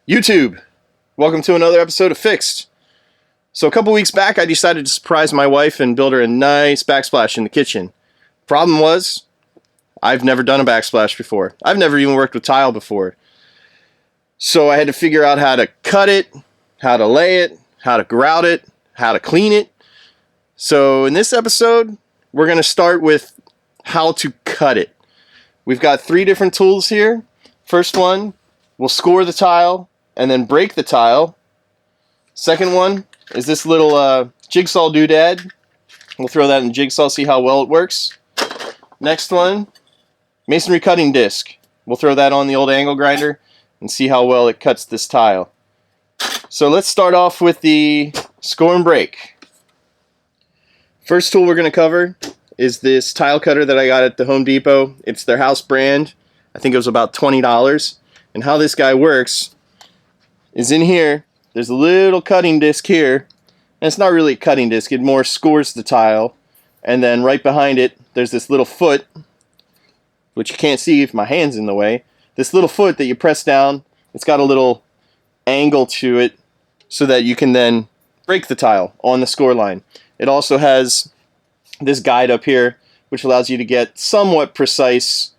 YouTube, welcome to another episode of FIXT. So a couple weeks back, I decided to surprise my wife and build her a nice backsplash in the kitchen. Problem was, I've never done a backsplash before. I've never even worked with tile before. So I had to figure out how to cut it, how to lay it, how to grout it, how to clean it. So in this episode, we're going to start with how to cut it. We've got 3 different tools here. First one, we'll score the tile and then break the tile. Second one is this little jigsaw doodad. We'll throw that in Jigsaw, see how well it works. Next one, masonry cutting disc. We'll throw that on the old angle grinder and see how well it cuts this tile. So let's start off with the score and break. First tool we're going to cover is this tile cutter that I got at the Home Depot. It's their house brand. I think it was about $20. And how this guy works is in here, there's a little cutting disc here. And it's not really a cutting disc, it more scores the tile. And then right behind it, there's this little foot, which you can't see if my hand's in the way. This little foot that you press down, it's got a little angle to it so that you can then break the tile on the score line. It also has this guide up here, which allows you to get somewhat precise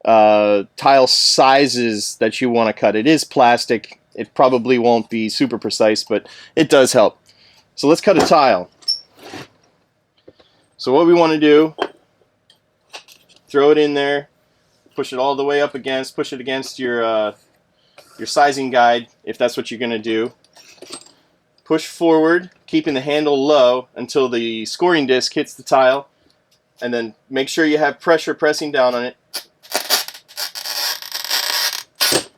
tile sizes that you want to cut. It is plastic. It probably won't be super precise, but it does help. So let's cut a tile. So what we want to do, throw it in there, push it all the way up against, push it against your sizing guide, if that's what you're going to do. Push forward, keeping the handle low until the scoring disc hits the tile, and then make sure you have pressure pressing down on it.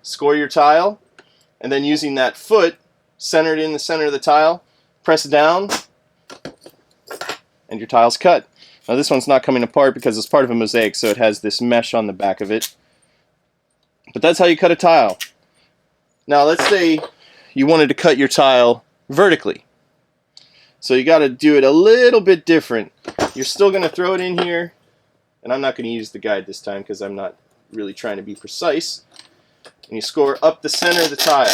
Score your tile, and then using that foot centered in the center of the tile, press down, and your tile's cut. Now this one's not coming apart because it's part of a mosaic, so it has this mesh on the back of it. But that's how you cut a tile. Now let's say you wanted to cut your tile vertically. So you got to do it a little bit different. You're still going to throw it in here, and I'm not going to use the guide this time because I'm not really trying to be precise. And you score up the center of the tile.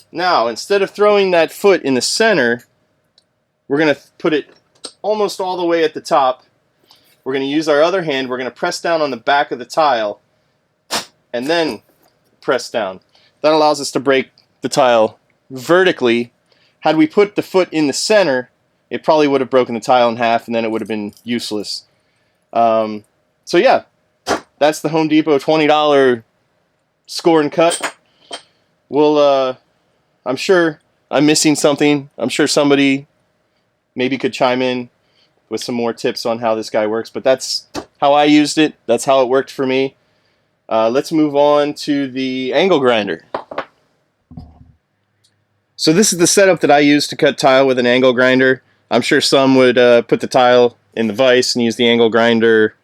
Now, instead of throwing that foot in the center, we're going to put it almost all the way at the top. We're going to use our other hand. We're going to press down on the back of the tile and then press down. That allows us to break the tile vertically. Had we put the foot in the center, it probably would have broken the tile in half and then it would have been useless. So yeah, that's the Home Depot $20 score and cut. I'm sure I'm missing something. I'm sure somebody maybe could chime in with some more tips on how this guy works, but that's how I used it. That's how it worked for me. Let's move on to the angle grinder. So this is the setup that I use to cut tile with an angle grinder. I'm sure some would put the tile in the vise and use the angle grinder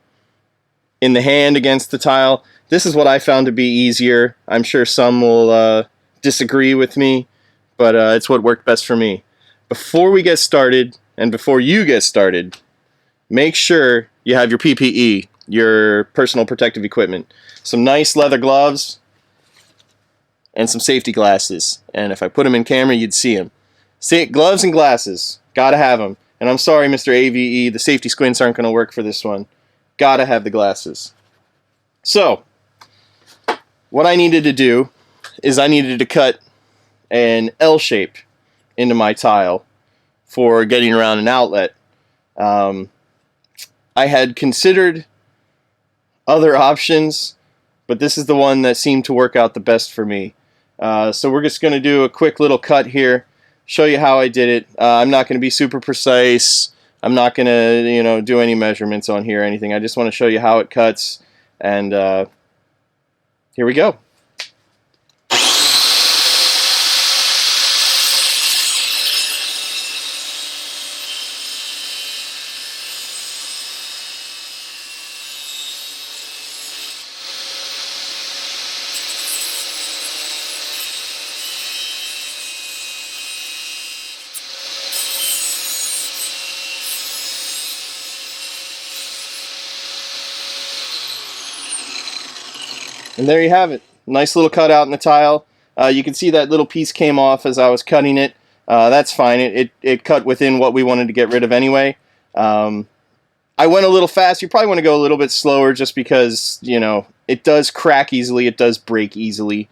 in the hand against the tile. This is what I found to be easier. I'm sure some will disagree with me, but it's what worked best for me. Before we get started, and before you get started, make sure you have your PPE, your personal protective equipment. Some nice leather gloves, and some safety glasses. And if I put them in camera, you'd see them. Gloves and glasses. Gotta have them. And I'm sorry, Mr. AVE, the safety squints aren't going to work for this one. Gotta have the glasses. So, what I needed to do is I needed to cut an L shape into my tile for getting around an outlet. I had considered other options, but this is the one that seemed to work out the best for me. So we're just going to do a quick little cut here, show you how I did it. I'm not going to be super precise. I'm not going to, do any measurements on here or anything. I just want to show you how it cuts, and here we go. And there you have it. Nice little cutout in the tile. You can see that little piece came off as I was cutting it. That's fine. It cut within what we wanted to get rid of anyway. I went a little fast. You probably want to go a little bit slower just because, you know, it does crack easily. It does break easily.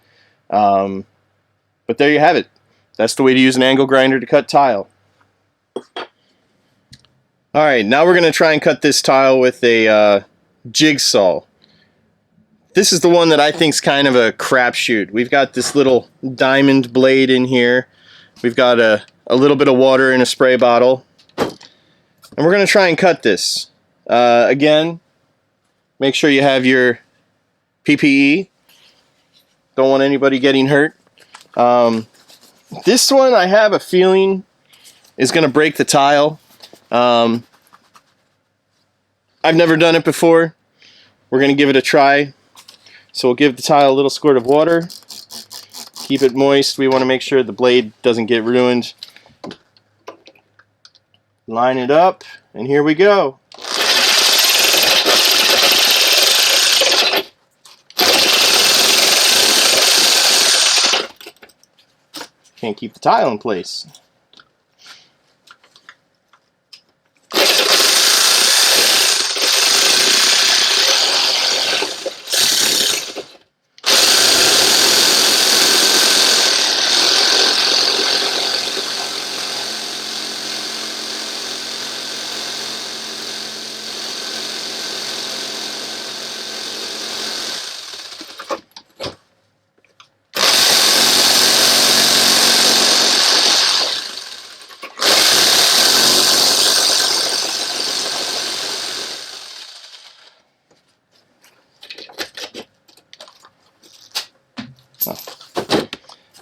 But there you have it. That's the way to use an angle grinder to cut tile. Alright, now we're going to try and cut this tile with a jigsaw. This is the one that I think is kind of a crapshoot. We've got this little diamond blade in here. We've got a little bit of water in a spray bottle. And we're going to try and cut this. Again, make sure you have your PPE. Don't want anybody getting hurt. This one, I have a feeling, is going to break the tile. I've never done it before. We're going to give it a try. So we'll give the tile a little squirt of water. Keep it moist. We want to make sure the blade doesn't get ruined. Line it up, and here we go. Can't keep the tile in place.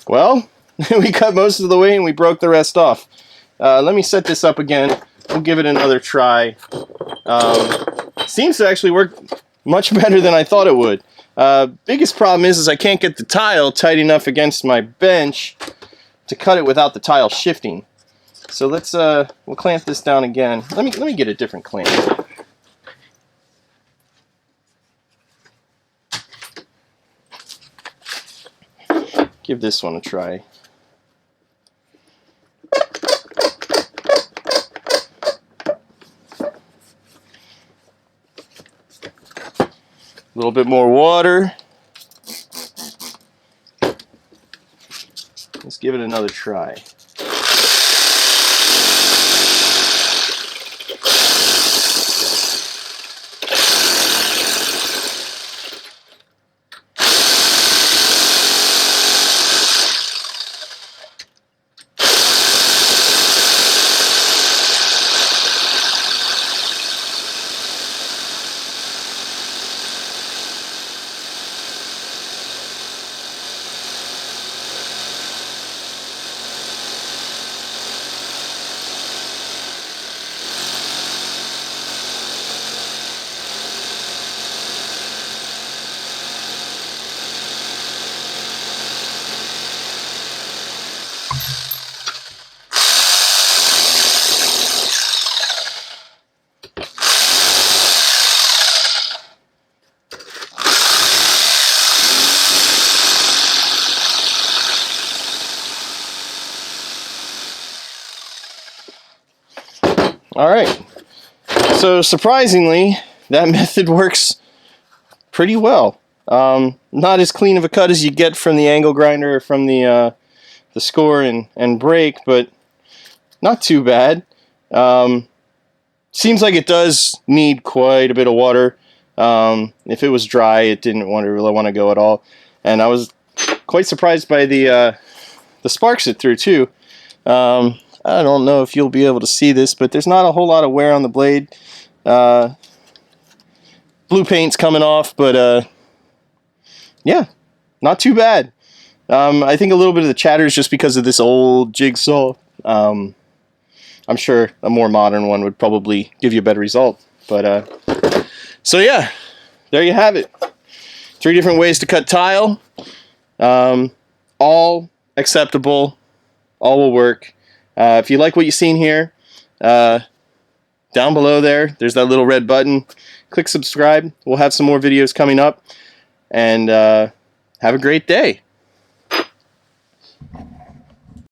Well, we cut most of the way and we broke the rest off. Let me set this up again. We'll give it another try. Seems to actually work much better than I thought it would. Biggest problem is I can't get the tile tight enough against my bench to cut it without the tile shifting. So let's we'll clamp this down again. Let me get a different clamp. Give this one a try. A little bit more water. Let's give it another try. Alright, so surprisingly, that method works pretty well. Not as clean of a cut as you get from the angle grinder or from the score and brake, but not too bad. Seems like it does need quite a bit of water. If it was dry, it didn't really want to go at all. And I was quite surprised by the sparks it threw too. I don't know if you'll be able to see this, but there's not a whole lot of wear on the blade. Blue paint's coming off, but yeah, not too bad. I think a little bit of the chatter is just because of this old jigsaw. I'm sure a more modern one would probably give you a better result. But so yeah, there you have it. 3 different ways to cut tile. All acceptable. All will work. If you like what you've seen here, down below there's that little red button. Click subscribe. We'll have some more videos coming up. And Have a great day.